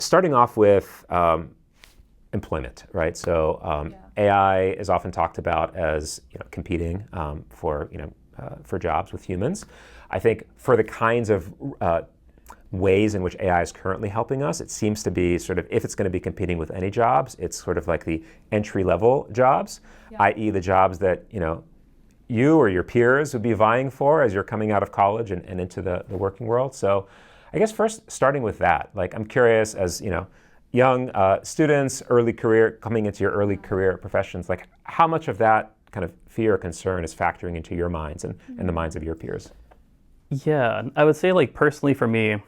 starting off with employment, right? So AI is often talked about as competing for jobs with humans. I think for the kinds of ways in which AI is currently helping us, it seems to be sort of, if it's going to be competing with any jobs, it's sort of like the entry-level jobs, i.e. the jobs that you or your peers would be vying for as you're coming out of college and into the working world. So I guess first starting with that, like I'm curious as young students, early career, coming into your early career professions, like how much of that kind of fear or concern is factoring into your minds and the minds of your peers? Yeah, I would say like personally for me,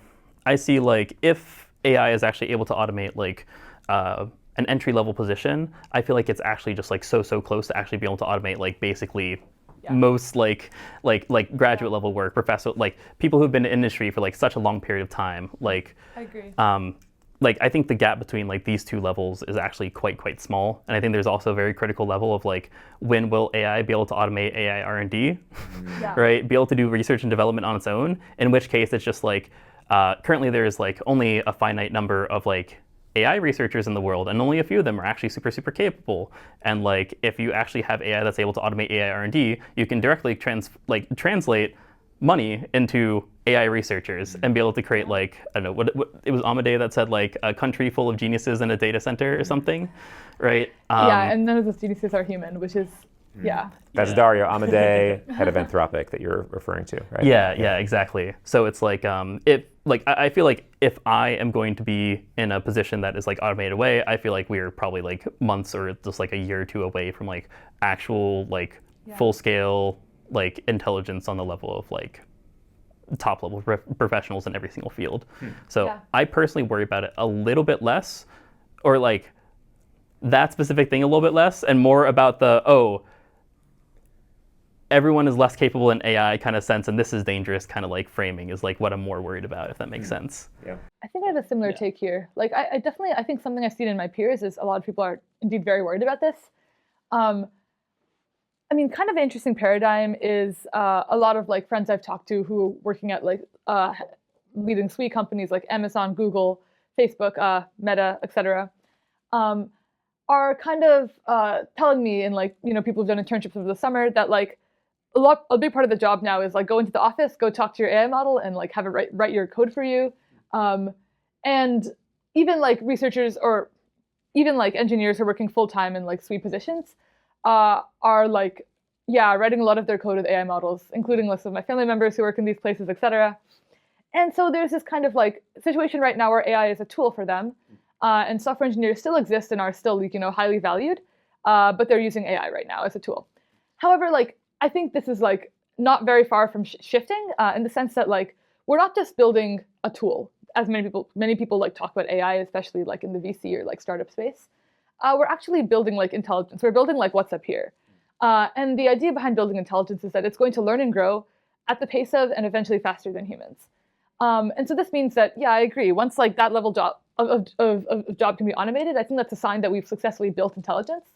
I see like if AI is actually able to automate like an entry level position, I feel like it's actually just like so close to actually be able to automate like basically most like graduate level work, professor, like people who've been in industry for like such a long period of time. Like I agree. Like I think the gap between like these two levels is actually quite small, and I think there's also a very critical level of like when will AI be able to automate AI R&D, right? Be able to do research and development on its own. In which case, it's just like currently there's like only a finite number of like AI researchers in the world, and only a few of them are actually super capable. And like if you actually have AI that's able to automate AI R&D, you can directly translate money into AI researchers and be able to create like, I don't know, what it was Amadei that said like a country full of geniuses in a data center or something, right? And none of those geniuses are human, which is, That's Dario Amadei, head of Anthropic that you're referring to, right? Yeah, exactly. So it's like, I feel like if I am going to be in a position that is like automated away, I feel like we're probably like months or just like a year or two away from like actual like full scale like intelligence on the level of like top level professionals in every single field. So I personally worry about it a little bit less, or like that specific thing a little bit less, and more about everyone is less capable in AI kind of sense, and this is dangerous kind of like framing is like what I'm more worried about, if that makes sense. Yeah. I think I have a similar take here. Like I think something I've seen in my peers is a lot of people are indeed very worried about this. I mean, kind of an interesting paradigm is a lot of like friends I've talked to who are working at like leading suite companies like Amazon, Google, Facebook, Meta, etc. Are kind of telling me, and like people who've done internships over the summer, that like a big part of the job now is like go into the office, go talk to your AI model, and like have it write your code for you. And even like researchers or even like engineers who are working full time in like suite positions are like writing a lot of their code with AI models, including lists of my family members who work in these places, etc. And so there's this kind of like situation right now where AI is a tool for them. And software engineers still exist and are still highly valued, but they're using AI right now as a tool. However, like I think this is like not very far from shifting in the sense that like we're not just building a tool, as many people like talk about AI, especially like in the VC or like startup space. We're actually building like intelligence. We're building like what's up here. And the idea behind building intelligence is that it's going to learn and grow at the pace of and eventually faster than humans. And so this means that, I agree. Once like that level of job can be automated, I think that's a sign that we've successfully built intelligence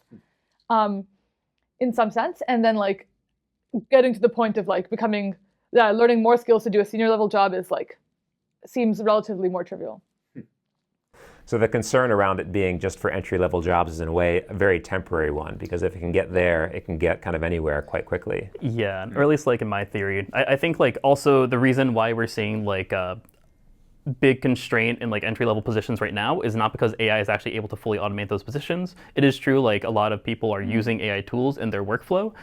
in some sense. And then like getting to the point of like becoming, learning more skills to do a senior level job is like, seems relatively more trivial. So the concern around it being just for entry-level jobs is in a way a very temporary one, because if it can get there, it can get kind of anywhere quite quickly. Yeah, or at least like in my theory. I think like also the reason why we're seeing like a big constraint in like entry-level positions right now is not because AI is actually able to fully automate those positions. It is true like a lot of people are using AI tools in their workflow,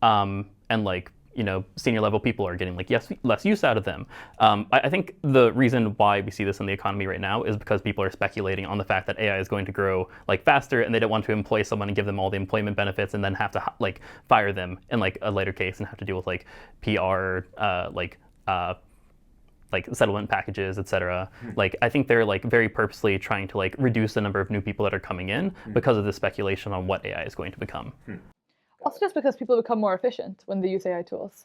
and like senior level people are getting like less use out of them. I think the reason why we see this in the economy right now is because people are speculating on the fact that AI is going to grow like faster, and they don't want to employ someone and give them all the employment benefits and then have to like fire them in like a later case and have to deal with like PR, like settlement packages, etc. Like I think they're like very purposely trying to like reduce the number of new people that are coming in because of the speculation on what AI is going to become. Also just because people become more efficient when they use AI tools.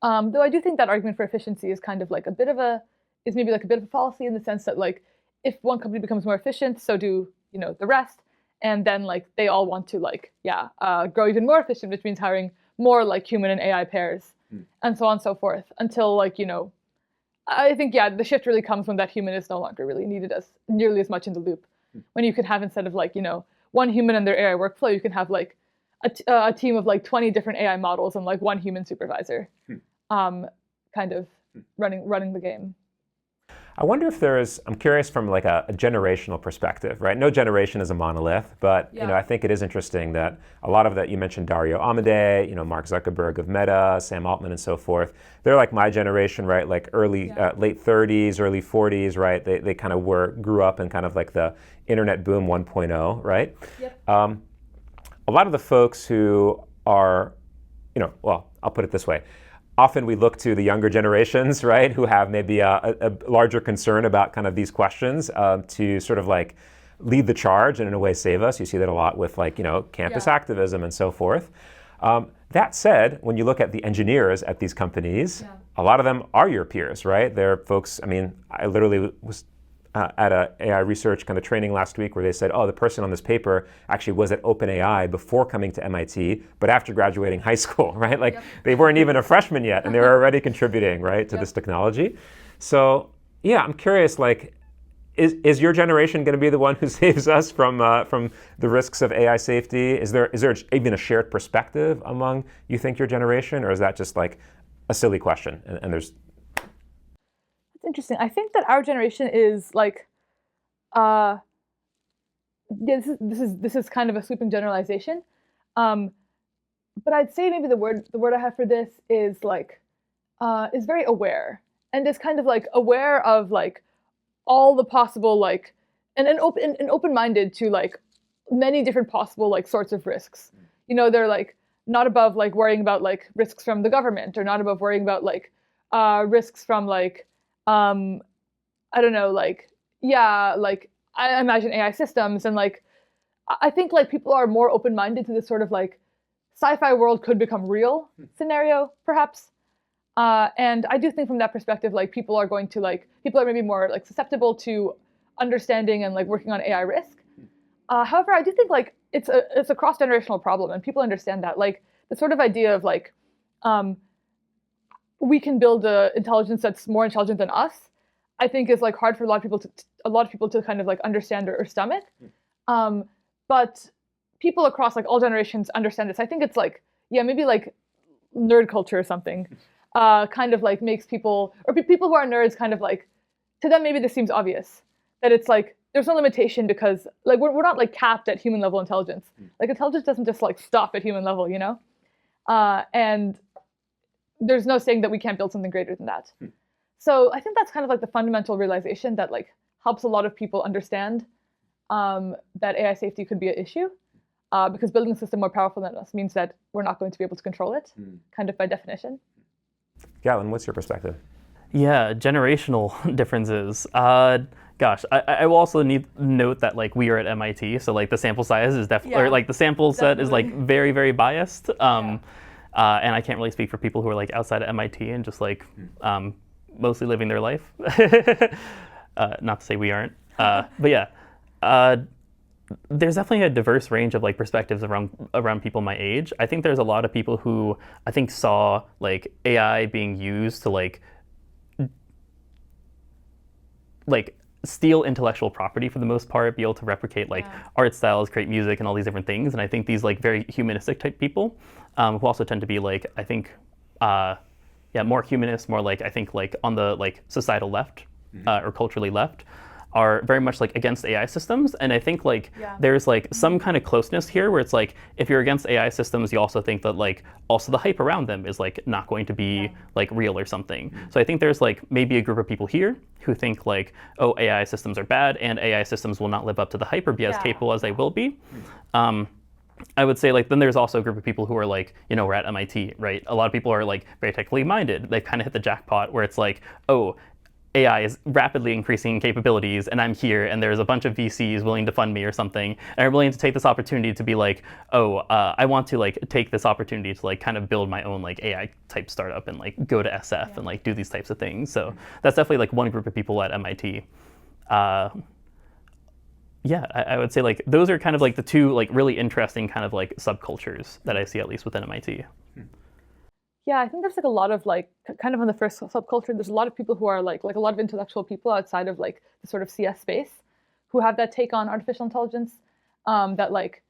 Though I do think that argument for efficiency is kind of like maybe like a bit of a fallacy in the sense that like if one company becomes more efficient, so do the rest, and then like they all want to like grow even more efficient, which means hiring more like human and AI pairs, and so on and so forth, until like I think, yeah, the shift really comes when that human is no longer really needed as nearly as much in the loop. When you can have, instead of like, one human in their AI workflow, you can have like a team of like 20 different AI models and like one human supervisor, kind of running the game. I wonder if I'm curious from like a generational perspective, right? No generation is a monolith, but I think it is interesting that a lot of that, you mentioned Dario Amodei, Mark Zuckerberg of Meta, Sam Altman and so forth. They're like my generation, right? Like late 30s, early 40s, right? They kind of grew up in kind of like the internet boom 1.0, right? Yep. A lot of the folks who are, well, I'll put it this way. Often we look to the younger generations, right, who have maybe a larger concern about kind of these questions to sort of like lead the charge and in a way save us. You see that a lot with like, campus activism and so forth. That said, when you look at the engineers at these companies, a lot of them are your peers, right? They're folks, I literally was at a AI research kind of training last week where they said, the person on this paper actually was at OpenAI before coming to MIT, but after graduating high school, right? Like they weren't even a freshman yet and they were already contributing, right, to this technology. So yeah, I'm curious, like, is your generation going to be the one who saves us from the risks of AI safety? Is there even a shared perspective among, you think, your generation, or is that just like a silly question and there's... It's interesting. I think that our generation is like, this is kind of a sweeping generalization, but I'd say maybe the word I have for this is like, is very aware, and is kind of like aware of like all the possible like, and open-minded to like many different possible like sorts of risks. They're like not above like worrying about like risks from the government, or not above worrying about like risks from like I don't know, like, like I imagine AI systems, and like I think like people are more open-minded to this sort of like sci-fi world could become real scenario, perhaps. And I do think from that perspective, like people are maybe more like susceptible to understanding and like working on AI risk. However, I do think like it's a cross-generational problem, and people understand that. Like the sort of idea of like we can build an intelligence that's more intelligent than us, I think is like hard for a lot of people to kind of like understand or stomach. But people across like all generations understand this. I think it's like, maybe like nerd culture or something, kind of like makes people, or people who are nerds kind of like, to them maybe this seems obvious, that it's like there's no limitation because like we're not like capped at human level intelligence. Like intelligence doesn't just like stop at human level, and there's no saying that we can't build something greater than that. So I think that's kind of like the fundamental realization that like helps a lot of people understand that AI safety could be an issue, because building a system more powerful than us means that we're not going to be able to control it, kind of by definition. Gatlen, what's your perspective? Yeah, generational differences. Gosh, I will also note that like we are at MIT, so like the sample size is definitely, or like the sample set is like very, very biased. And I can't really speak for people who are like outside of MIT and just like mostly living their life. Not to say we aren't, but yeah, there's definitely a diverse range of like perspectives around people my age. I think there's a lot of people who I think saw like AI being used to like steal intellectual property for the most part, be able to replicate like art styles, create music, and all these different things. And I think these like very humanistic type people, who also tend to be like, I think, more humanist, more like I think like on the like societal left, or culturally left, are very much like against AI systems. And I think like there's like some kind of closeness here where it's like if you're against AI systems, you also think that like also the hype around them is like not going to be like real or something. So I think there's like maybe a group of people here who think like, oh, AI systems are bad and AI systems will not live up to the hype or be as capable as they will be. I would say like then there's also a group of people who are like, we're at MIT, right? A lot of people are like very technically minded. They've kind of hit the jackpot where it's like, oh, AI is rapidly increasing capabilities and I'm here and there's a bunch of VCs willing to fund me or something and are willing to take this opportunity to be like, oh, I want to like take this opportunity to like kind of build my own like AI type startup and like go to SF and like do these types of things. So that's definitely like one group of people at MIT. I would say like those are kind of like the two like really interesting kind of like subcultures that I see at least within MIT. Yeah, I think there's like a lot of like kind of on the first subculture. There's a lot of people who are like a lot of intellectual people outside of like the sort of CS space who have that take on artificial intelligence. That like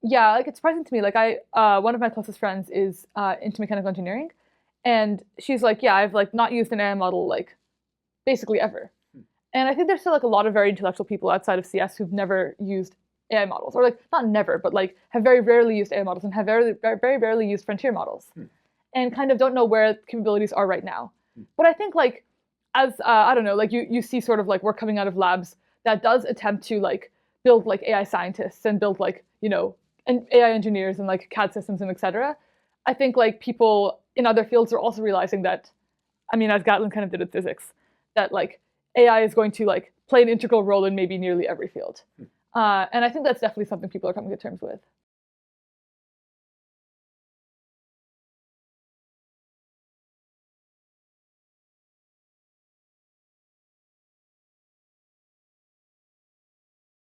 yeah, like it's surprising to me. Like one of my closest friends is into mechanical engineering, and she's like, yeah, I've like not used an AI model like basically ever. And I think there's still like a lot of very intellectual people outside of CS who've never used AI models, or like not never, but like have very rarely used AI models and have very rarely used frontier models, and kind of don't know where capabilities are right now. But I think like as I don't know, like you see sort of like work coming out of labs that does attempt to like build like AI scientists and build like and AI engineers and like CAD systems and et cetera. I think like people in other fields are also realizing that, I mean, as Gatlen kind of did with physics, that like AI is going to like play an integral role in maybe nearly every field. And I think that's definitely something people are coming to terms with.